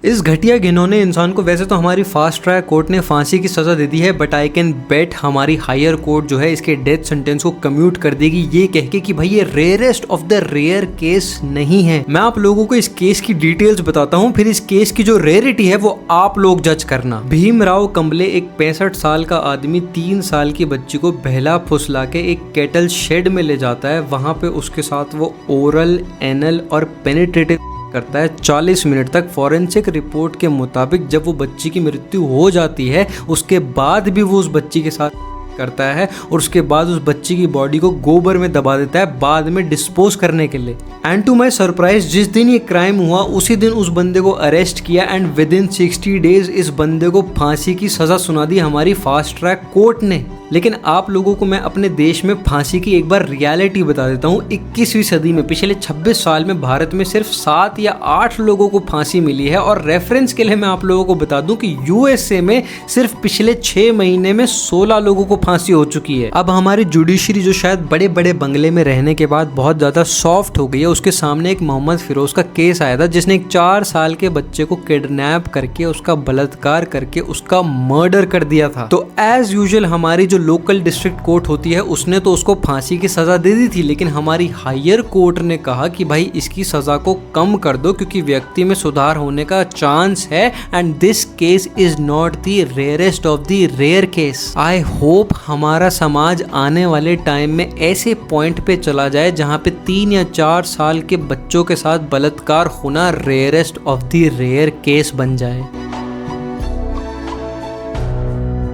इस घटिया घिनौने इंसान को वैसे तो हमारी फास्ट ट्रैक कोर्ट ने फांसी की सजा दे दी है, बट आई कैन बेट हमारी हायर कोर्ट जो है इसके डेथ सेंटेंस को कम्यूट कर देगी, ये कह के कि भाई ये rarest of the rare case नहीं है। मैं आप लोगों को इस केस की डिटेल्स बताता हूँ, फिर इस केस की जो रेयरिटी है वो आप लोग जज करना। भीमराव कंबले एक 65 साल का आदमी 3 साल की बच्ची को बहला फुसला के एक केटल शेड में ले जाता है। वहां पे उसके साथ वो ओरल, एनल और पेनिट्रेटिव करता है 40 मिनट तक। फॉरेंसिक रिपोर्ट के मुताबिक जब वो बच्ची की मृत्यु हो जाती है उसके बाद भी वो उस बच्ची के साथ करता है और उसके बाद उस बच्ची की बॉडी को गोबर में दबा देता है बाद में डिस्पोज करने के लिए। एंड टू माई सरप्राइज जिस दिन ये क्राइम हुआ उसी दिन उस बंदे को अरेस्ट किया एंड विद इन 60 डेज इस बंदे को फांसी की सजा सुना दी हमारी फास्ट ट्रैक कोर्ट ने। लेकिन आप लोगों को मैं अपने देश में फांसी की एक बार रियलिटी बता देता हूँ। 21वीं सदी में पिछले 26 साल में भारत में सिर्फ 7 या 8 लोगों को फांसी मिली है। और रेफरेंस के लिए मैं आप लोगों को बता दूं कि यूएसए में सिर्फ पिछले 6 महीने में 16 लोगों को फांसी हो चुकी है। अब हमारी जुडिशरी जो शायद बड़े बड़े बंगले में रहने के बाद बहुत ज्यादा सॉफ्ट हो गई है, उसके सामने एक मोहम्मद फिरोज का केस आया था जिसने एक 4 साल के बच्चे को किडनैप करके उसका बलात्कार करके उसका मर्डर कर दिया था। तो एज यूजुअल हमारी जो लोकल डिस्ट्रिक्ट कोर्ट होती है उसने तो उसको फांसी की सजा दे दी थी, लेकिन हमारी हायर कोर्ट ने कहा कि भाई इसकी सजा को कम कर दो क्योंकि व्यक्ति में सुधार होने का चांस है and this case is not the rarest of the rare case. I hope हमारा समाज आने वाले टाइम में ऐसे पॉइंट पे चला जाए जहां पे 3 या 4 साल के बच्चों के साथ बलात्कार होना rarest of the rare case बन जाए।